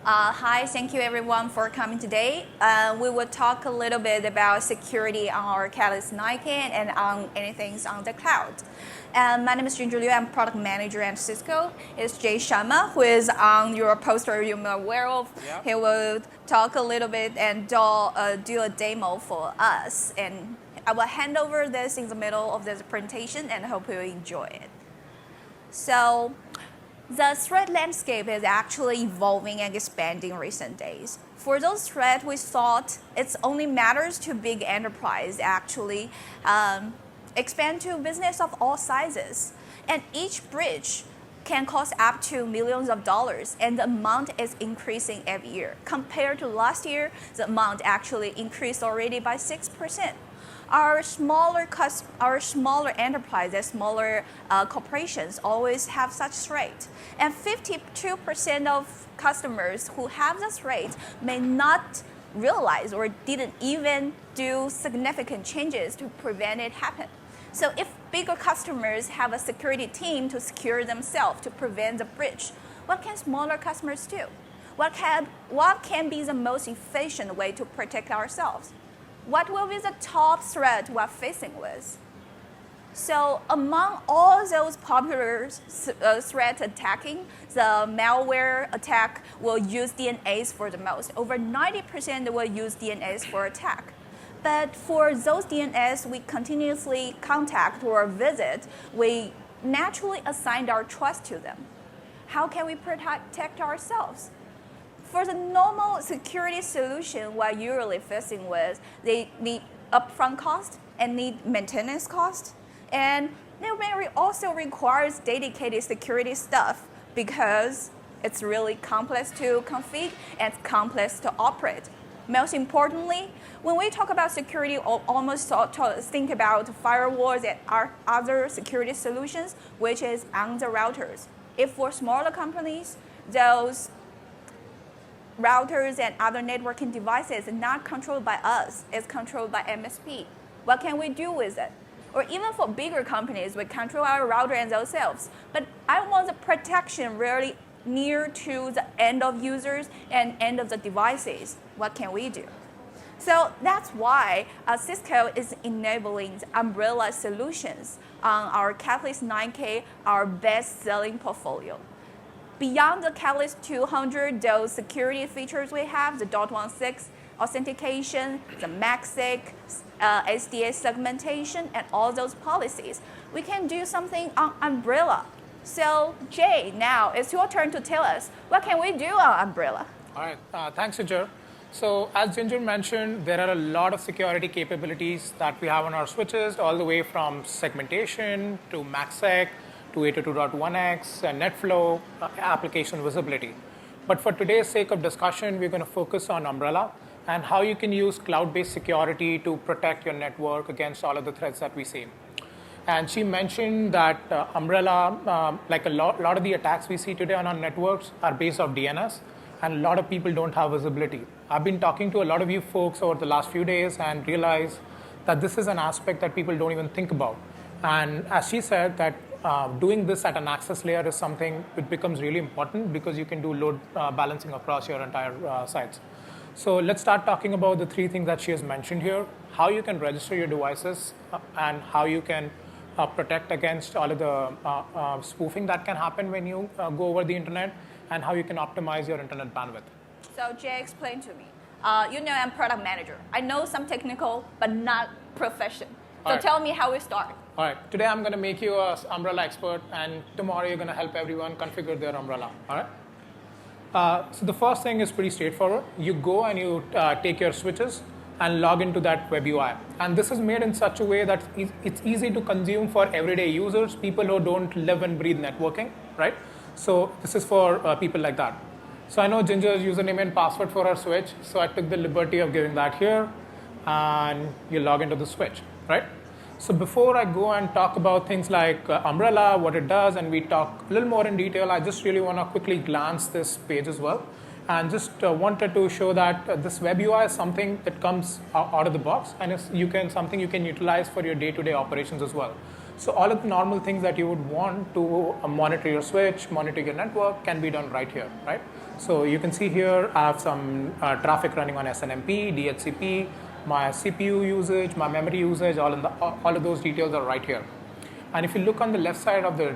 Hi, thank you everyone for coming today. We will talk a little bit about security on our Catalyst 9K and on anything on the cloud. My name is Ginger Liu. I'm product manager at Cisco. It's Jay Sharma, who is on your poster you may be aware of. Yeah. He will talk a little bit and do a demo for us. And I will hand over this in the middle of this presentation and hope you enjoy it. So, the threat landscape is actually evolving and expanding in recent days. For those threats, we thought it only matters to big enterprise actually expand to business of all sizes. And each breach can cost up to millions of dollars, and the amount is increasing every year. Compared to last year, the amount actually increased already by 6%. Our smaller enterprises, smaller corporations always have such threat. And 52% of customers who have this rate may not realize or didn't even do significant changes to prevent it happen. So if bigger customers have a security team to secure themselves to prevent the breach, what can smaller customers do? What can be the most efficient way to protect ourselves? What will be the top threat we're facing with? So among all those popular threats attacking, the malware attack will use DNAs for the most. Over 90% will use DNAs for attack. But for those DNAs we continuously contact or visit, we naturally assign our trust to them. How can we protect ourselves? For the normal security solution we're usually facing with, they need upfront cost and need maintenance cost. And they also requires dedicated security stuff because it's really complex to configure and complex to operate. Most importantly, when we talk about security, almost think about firewalls and our other security solutions, which is on the routers. If for smaller companies, those routers and other networking devices are not controlled by us, it's controlled by MSP. What can we do with it? Or even for bigger companies, we control our router and ourselves. But I want the protection really near to the end of users and end of the devices. What can we do? So that's why Cisco is enabling the umbrella solutions on our Catalyst 9K, our best-selling portfolio. Beyond the Catalyst 200, those security features we have, the .16 authentication, the MACsec, SDA segmentation, and all those policies, we can do something on Umbrella. So Jay, now it's your turn to tell us, what can we do on Umbrella? All right, thanks, Ginger. So as Ginger mentioned, there are a lot of security capabilities that we have on our switches, all the way from segmentation to MACsec, to 802.1x, NetFlow, application visibility. But for today's sake of discussion, we're going to focus on Umbrella and how you can use cloud-based security to protect your network against all of the threats that we see. And she mentioned that Umbrella, like a lot of the attacks we see today on our networks are based off DNS, and a lot of people don't have visibility. I've been talking to a lot of you folks over the last few days and realized that this is an aspect that people don't even think about. And as she said, that doing this at an access layer is something which becomes really important because you can do load balancing across your entire sites. So let's start talking about the three things that she has mentioned here: how you can register your devices and how you can protect against all of the spoofing that can happen when you go over the internet, and how you can optimize your internet bandwidth. So Jay, explain to me. I'm product manager. I know some technical, but not profession. So tell me how we start. All right. Today I'm going to make you an Umbrella expert, and tomorrow you're going to help everyone configure their Umbrella. All right. So the first thing is pretty straightforward. You go and you take your switches and log into that web UI. And this is made in such a way that it's easy to consume for everyday users, people who don't live and breathe networking, right? So this is for people like that. So I know Ginger's username and password for her switch, so I took the liberty of giving that here, and you log into the switch, right? So before I go and talk about things like Umbrella, what it does, and we talk a little more in detail, I just really want to quickly glance this page as well. And just wanted to show that this web UI is something that comes out of the box, and it's something you can utilize for your day-to-day operations as well. So all of the normal things that you would want to monitor your switch, monitor your network can be done right here, right? So you can see here I have some traffic running on SNMP, DHCP, my CPU usage, my memory usage, all of those details are right here. And if you look on the left side of the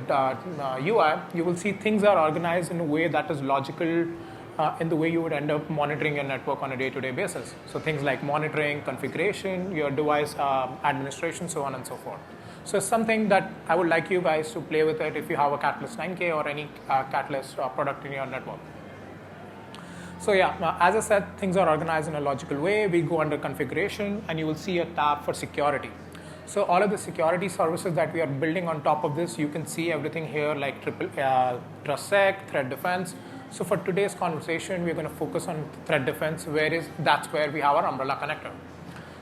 UI, you will see things are organized in a way that is logical in the way you would end up monitoring your network on a day-to-day basis. So things like monitoring, configuration, your device administration, so on and so forth. So it's something that I would like you guys to play with it if you have a Catalyst 9K or any Catalyst product in your network. So yeah, as I said, things are organized in a logical way. We go under configuration and you will see a tab for security. So all of the security services that we are building on top of this, you can see everything here like TrustSec, threat defense. So for today's conversation, we're going to focus on threat defense, that's where we have our umbrella connector.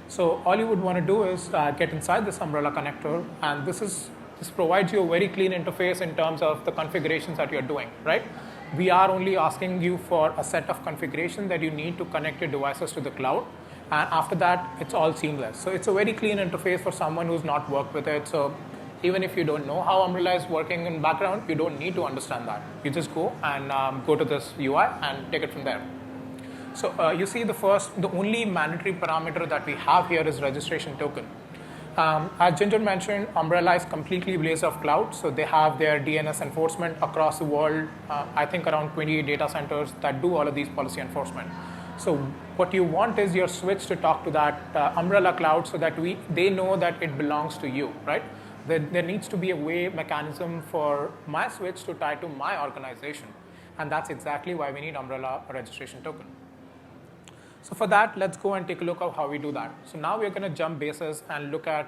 So all you would want to do is get inside this umbrella connector, and this provides you a very clean interface in terms of the configurations that you're doing, right? We are only asking you for a set of configuration that you need to connect your devices to the cloud. And after that, it's all seamless. So it's a very clean interface for someone who's not worked with it. So even if you don't know how umbrella is working in background, you don't need to understand that. You just go and go to this UI and take it from there. So you see the only mandatory parameter that we have here is registration token. As Ginger mentioned, Umbrella is completely based off cloud. So they have their DNS enforcement across the world. I think around 28 data centers that do all of these policy enforcement. So what you want is your switch to talk to that Umbrella cloud so that they know that it belongs to you, right? There needs to be a mechanism for my switch to tie to my organization. And that's exactly why we need Umbrella registration token. So for that, let's go and take a look at how we do that. So now we're going to jump bases and look at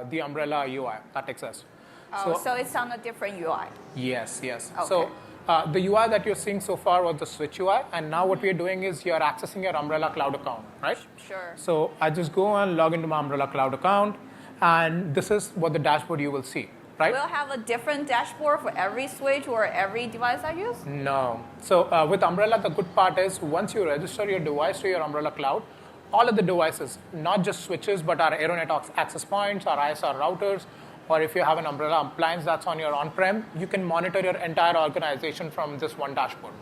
the Umbrella UI that exists. Oh, so it's on a different UI. Yes. Okay. So the UI that you're seeing so far was the switch UI, and now what we're doing is you're accessing your Umbrella Cloud account, right? Sure. So I just go and log into my Umbrella Cloud account, and this is what the dashboard you will see, right? We'll have a different dashboard for every switch or every device I use? No. So with Umbrella, the good part is once you register your device to your Umbrella Cloud, all of the devices, not just switches, but our Aeronet access points, our ISR routers, or if you have an Umbrella appliance that's on your on-prem, you can monitor your entire organization from this one dashboard.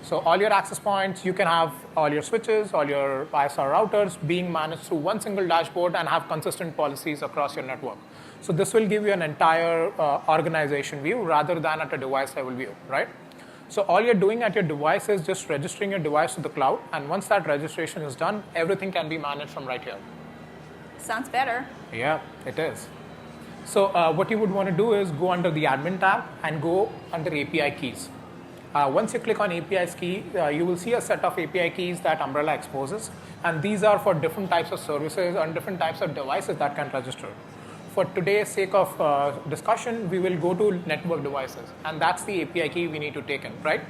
So all your access points, you can have all your switches, all your ISR routers being managed through one single dashboard and have consistent policies across your network. So this will give you an entire organization view rather than at a device level view, right? So all you're doing at your device is just registering your device to the cloud. And once that registration is done, everything can be managed from right here. Sounds better. Yeah, it is. So what you would want to do is go under the admin tab and go under API keys. Once you click on API's key, you will see a set of API keys that Umbrella exposes. And these are for different types of services and different types of devices that can register. For today's sake of discussion, we will go to network devices. And that's the API key we need to take in, right?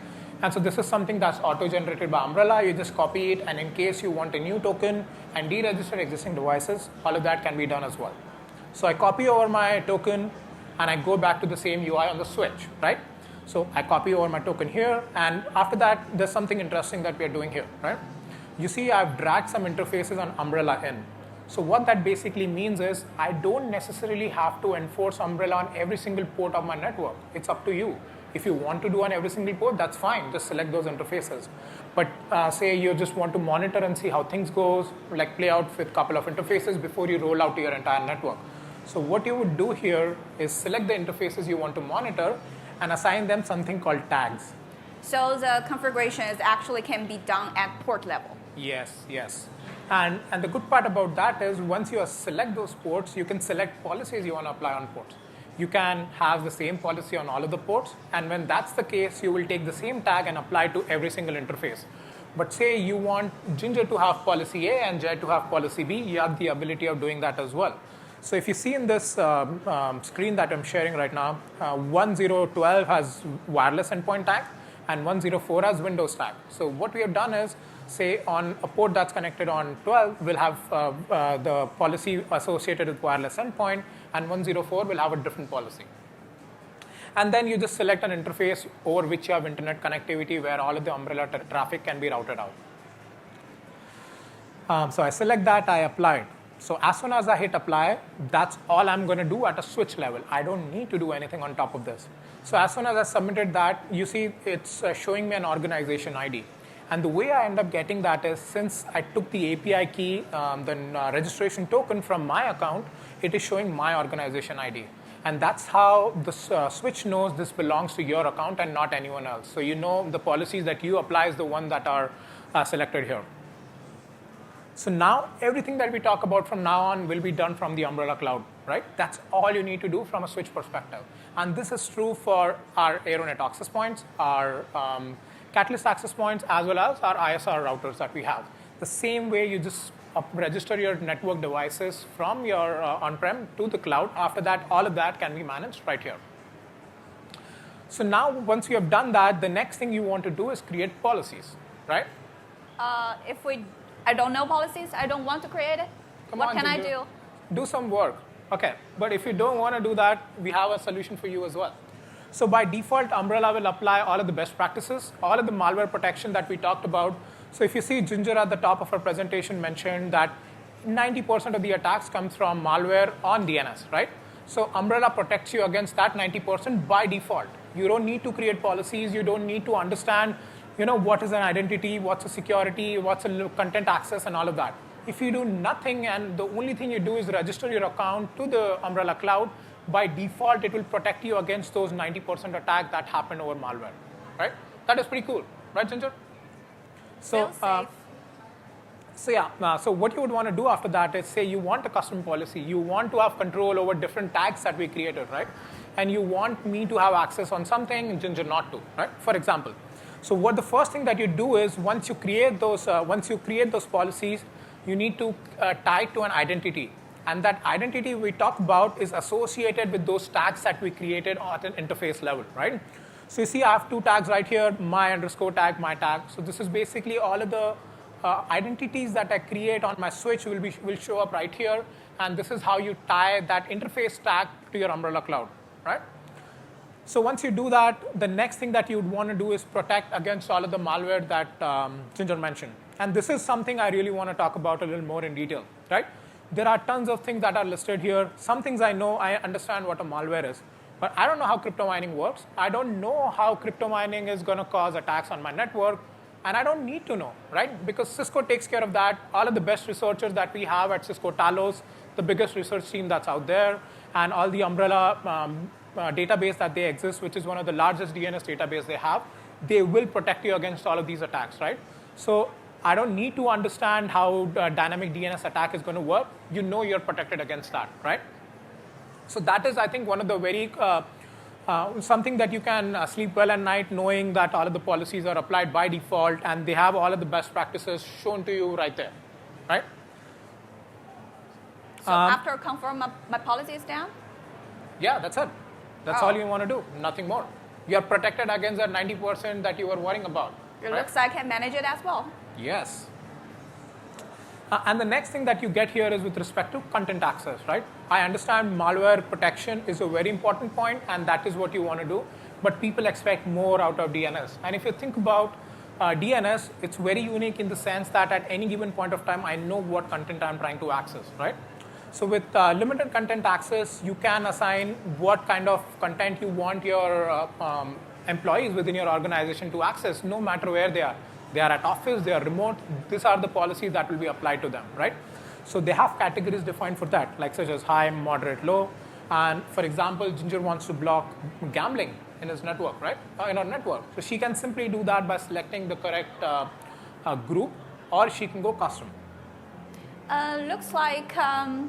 And so this is something that's auto-generated by Umbrella. You just copy it. And in case you want a new token and deregister existing devices, all of that can be done as well. So I copy over my token, and I go back to the same UI on the switch, right? So I copy over my token here, and after that, there's something interesting that we're doing here, right? You see I've dragged some interfaces on Umbrella in. So what that basically means is I don't necessarily have to enforce Umbrella on every single port of my network. It's up to you. If you want to do on every single port, that's fine. Just select those interfaces. But say you just want to monitor and see how things goes, like play out with a couple of interfaces before you roll out to your entire network. So what you would do here is select the interfaces you want to monitor and assign them something called tags. So the configuration actually can be done at port level. Yes. And the good part about that is once you select those ports, you can select policies you want to apply on ports. You can have the same policy on all of the ports, and when that's the case, you will take the same tag and apply to every single interface. But say you want Ginger to have policy A and Jay to have policy B, you have the ability of doing that as well. So if you see in this screen that I'm sharing right now, 1012 has wireless endpoint tag and 104 has Windows tag. So what we have done is, say on a port that's connected on 12, we'll have the policy associated with wireless endpoint, and 104 will have a different policy. And then you just select an interface over which you have internet connectivity where all of the Umbrella traffic can be routed out. So I select that, I apply it. So as soon as I hit apply, that's all I'm going to do at a switch level. I don't need to do anything on top of this. So as soon as I submitted that, you see it's showing me an organization ID. And the way I end up getting that is, since I took the API key, the registration token from my account, it is showing my organization ID. And that's how the switch knows this belongs to your account and not anyone else. So you know the policies that you apply is the one that are selected here. So now everything that we talk about from now on will be done from the Umbrella Cloud, right? That's all you need to do from a switch perspective. And this is true for our Aeronet access points, our Catalyst access points, as well as our ISR routers that we have. The same way you just register your network devices from your on-prem to the cloud. After that, all of that can be managed right here. So now, once you have done that, the next thing you want to do is create policies, right? I don't know policies, I don't want to create it, what can I do? Do some work. Okay, but if you don't want to do that, we have a solution for you as well. So by default, Umbrella will apply all of the best practices, all of the malware protection that we talked about. So if you see Ginger at the top of our presentation mentioned that 90% of the attacks come from malware on DNS, right? So Umbrella protects you against that 90% by default. You don't need to create policies. You don't need to understand, what is an identity, what's a security, what's a content access, and all of that. If you do nothing and the only thing you do is register your account to the Umbrella Cloud, by default, it will protect you against those 90% attacks that happen over malware, right? That is pretty cool, right, Ginger? So, so what you would want to do after that is, say you want a custom policy, you want to have control over different tags that we created, right? And you want me to have access on something, Ginger not to, right? For example. So what the first thing that you do is, once you create those policies, you need to tie to an identity. And that identity we talked about is associated with those tags that we created at an interface level, right? So you see I have two tags right here, my underscore tag, my tag. So this is basically all of the identities that I create on my switch will show up right here. And this is how you tie that interface tag to your Umbrella Cloud, right? So once you do that, the next thing that you would want to do is protect against all of the malware that Ginger mentioned. And this is something I really want to talk about a little more in detail, right? There are tons of things that are listed here. Some things I know, I understand what a malware is. But I don't know how crypto mining works. I don't know how crypto mining is going to cause attacks on my network. And I don't need to know, right? Because Cisco takes care of that. All of the best researchers that we have at Cisco Talos, the biggest research team that's out there, and all the Umbrella database that they exist, which is one of the largest DNS database they have, they will protect you against all of these attacks, right? So I don't need to understand how dynamic DNS attack is going to work. You know you're protected against that, right? So that is, I think, one of the very, something that you can sleep well at night knowing that all of the policies are applied by default and they have all of the best practices shown to you right there, right? So after confirm my policy is down? Yeah, that's it. That's all you want to do, nothing more. You're protected against that 90% that you were worrying about. It looks like I can manage it as well. Yes. And the next thing that you get here is with respect to content access, right? I understand malware protection is a very important point, and that is what you want to do. But people expect more out of DNS. And if you think about DNS, it's very unique in the sense that at any given point of time, I know what content I'm trying to access, right? So with limited content access, you can assign what kind of content you want your employees within your organization to access, no matter where they are. They are at office, they are remote. These are the policies that will be applied to them, right? So they have categories defined for that, like such as high, moderate, low. And for example, Ginger wants to block gambling in his network, right? In our network. So she can simply do that by selecting the correct group, or she can go custom. Looks like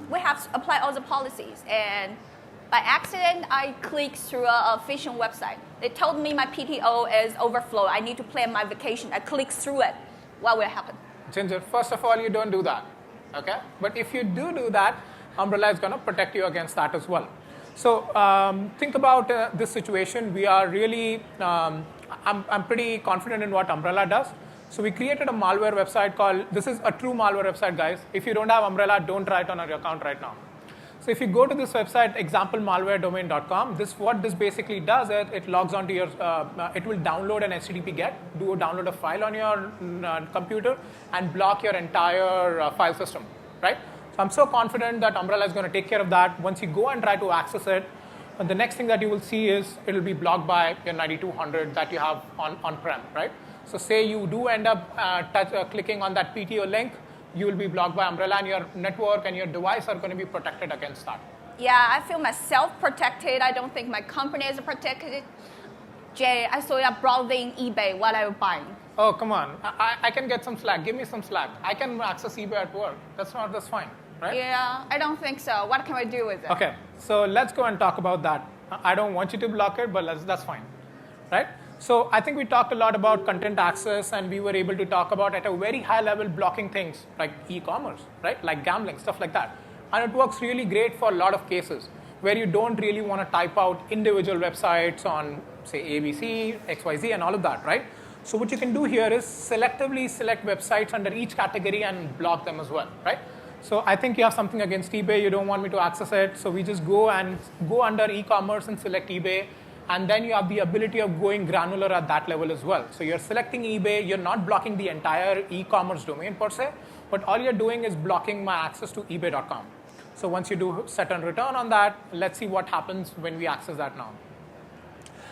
we have to apply all the policies, and by accident, I clicked through a phishing website. They told me my PTO is overflow. I need to plan my vacation. I clicked through it. What will happen? Ginger, first of all, you don't do that, okay? But if you do that, Umbrella is going to protect you against that as well. So think about this situation. We are really, I'm pretty confident in what Umbrella does. So we created a malware website called, this is a true malware website, guys. If you don't have Umbrella, don't try it on your account right now. So if you go to this website, examplemalwaredomain.com, what this basically does is it logs onto your, it will download an HTTP GET, download a file on your computer, and block your entire file system, right? I'm so confident that Umbrella is going to take care of that. Once you go and try to access it, the next thing that you will see is it'll be blocked by your 9200 that you have on-prem, right? So say you do end up clicking on that PTO link, you will be blocked by Umbrella, and your network and your device are going to be protected against that. Yeah, I feel myself protected. I don't think my company is protected. Jay, I saw you browsing eBay while I was buying. Oh, come on. I can get some slack. Give me some slack. I can access eBay at work. That's fine, right? Yeah, I don't think so. What can we do with it? Okay, so let's go and talk about that. I don't want you to block it, but that's fine, right? So I think we talked a lot about content access, and we were able to talk about at a very high level blocking things like e-commerce, right? Like gambling, stuff like that. And it works really great for a lot of cases where you don't really want to type out individual websites on, say, ABC, XYZ, and all of that, right? So what you can do here is selectively select websites under each category and block them as well, right? So I think you have something against eBay. You don't want me to access it. So we just go under e-commerce and select eBay. And then you have the ability of going granular at that level as well. So you're selecting eBay. You're not blocking the entire e-commerce domain per se, but all you're doing is blocking my access to ebay.com. So once you do set and return on that, let's see what happens when we access that now.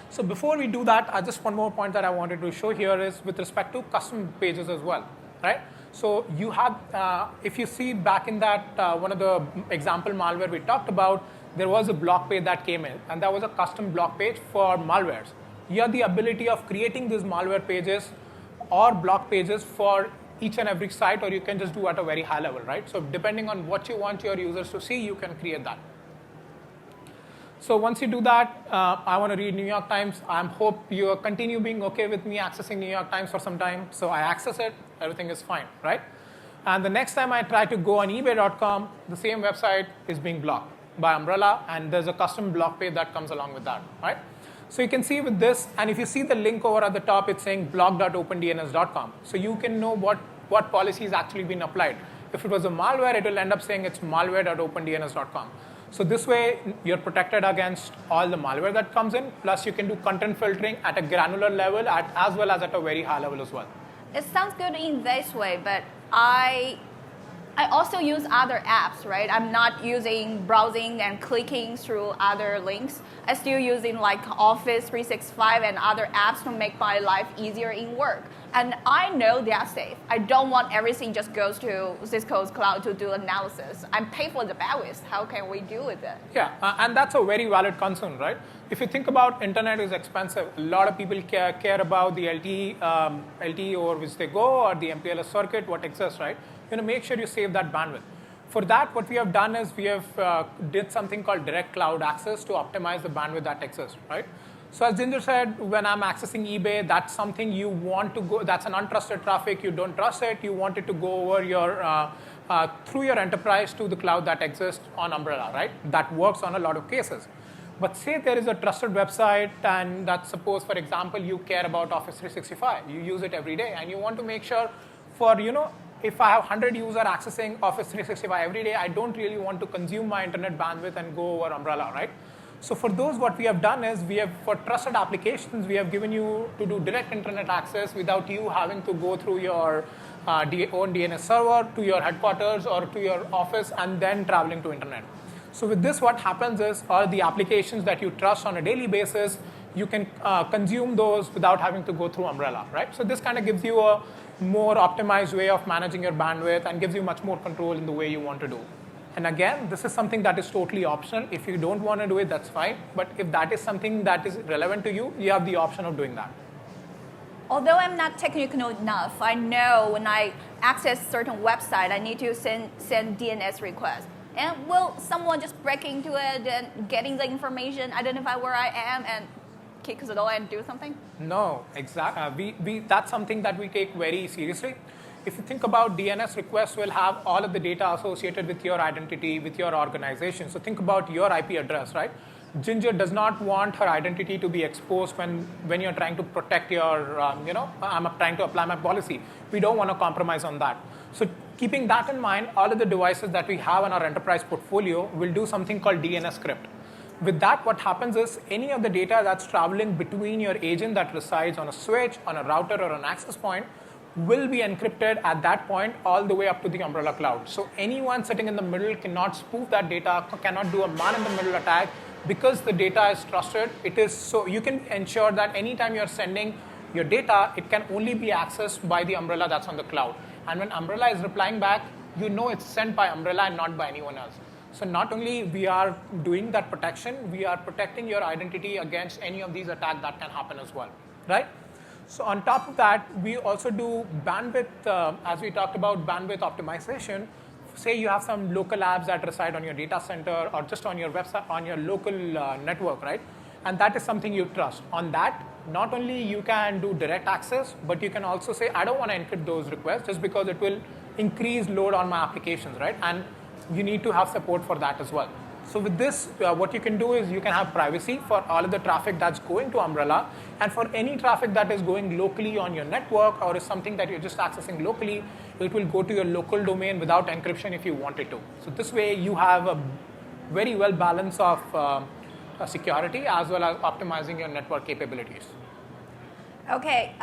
So before we do that, just one more point that I wanted to show here is with respect to custom pages as well, right? So you have, if you see back in that one of the example malware we talked about, there was a block page that came in, and that was a custom block page for malwares. You have the ability of creating these malware pages or block pages for each and every site, or you can just do at a very high level, right? So depending on what you want your users to see, you can create that. So once you do that, I want to read New York Times. I hope you continue being okay with me accessing New York Times for some time. So I access it, everything is fine, right? And the next time I try to go on ebay.com, the same website is being blocked by Umbrella, and there's a custom block page that comes along with that, right? So you can see with this, and if you see the link over at the top, it's saying blog.opendns.com. So you can know what policy is actually been applied. If it was a malware, it will end up saying it's malware.opendns.com. So this way, you're protected against all the malware that comes in, plus you can do content filtering at a granular level as well as at a very high level as well. It sounds good in this way, but I also use other apps, right? I'm not using browsing and clicking through other links. I'm still using like Office 365 and other apps to make my life easier in work. And I know they are safe. I don't want everything just goes to Cisco's cloud to do analysis. I'm paid for the bandwidth. How can we deal with it? Yeah, and that's a very valid concern, right? If you think about internet is expensive, a lot of people care about the LTE over which they go, or the MPLS circuit, what exists, right? You know, make sure you save that bandwidth. For that, what we have done is we have did something called direct cloud access to optimize the bandwidth that exists, right? So as Ginger said, when I'm accessing eBay, that's something you want to go, that's an untrusted traffic, you don't trust it, you want it to go over your, through your enterprise to the cloud that exists on Umbrella, right? That works on a lot of cases. But say there is a trusted website, and that suppose, for example, you care about Office 365, you use it every day, and you want to make sure for, if I have 100 users accessing Office 365 every day, I don't really want to consume my internet bandwidth and go over Umbrella, right? So for those, what we have done is for trusted applications, we have given you to do direct internet access without you having to go through your own DNS server to your headquarters or to your office and then traveling to internet. So with this, what happens is all the applications that you trust on a daily basis, you can consume those without having to go through Umbrella, right? So this kind of gives you a more optimized way of managing your bandwidth and gives you much more control in the way you want to do. And again, this is something that is totally optional. If you don't want to do it, that's fine. But if that is something that is relevant to you, you have the option of doing that. Although I'm not technical enough, I know when I access certain website, I need to send DNS requests. And will someone just break into it and getting the information, identify where I am, and kick the door and do something? No, exactly. That's something that we take very seriously. If you think about DNS requests, will have all of the data associated with your identity, with your organization. So think about your IP address, right? Ginger does not want her identity to be exposed when you're trying to protect your, I'm trying to apply my policy. We don't want to compromise on that. So keeping that in mind, all of the devices that we have in our enterprise portfolio will do something called DNS script. With that, what happens is any of the data that's traveling between your agent that resides on a switch, on a router, or an access point will be encrypted at that point all the way up to the umbrella cloud. So anyone sitting in the middle cannot spoof that data, cannot do a man-in-the-middle attack because the data is trusted. It is so you can ensure that anytime you're sending your data, it can only be accessed by the umbrella that's on the cloud. And when umbrella is replying back, you know it's sent by umbrella and not by anyone else. So not only we are doing that protection, we are protecting your identity against any of these attacks that can happen as well, right? So on top of that, we also do bandwidth, as we talked about bandwidth optimization. Say you have some local apps that reside on your data center or just on your website, on your local network, right? And that is something you trust. On that, not only you can do direct access, but you can also say, I don't want to encrypt those requests just because it will increase load on my applications, right? And you need to have support for that as well. So with this, what you can do is you can have privacy for all of the traffic that's going to Umbrella, and for any traffic that is going locally on your network or is something that you're just accessing locally, it will go to your local domain without encryption if you wanted to. So this way you have a very well balance of security as well as optimizing your network capabilities. Okay,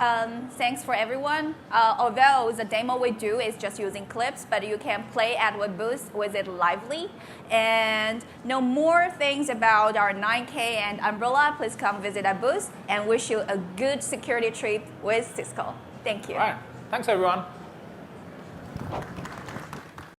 thanks for everyone. Although the demo we do is just using clips, but you can play at our booth with it lively. And know more things about our 9K and Umbrella, please come visit our booth, and wish you a good security trip with Cisco. Thank you. All right. Thanks, everyone.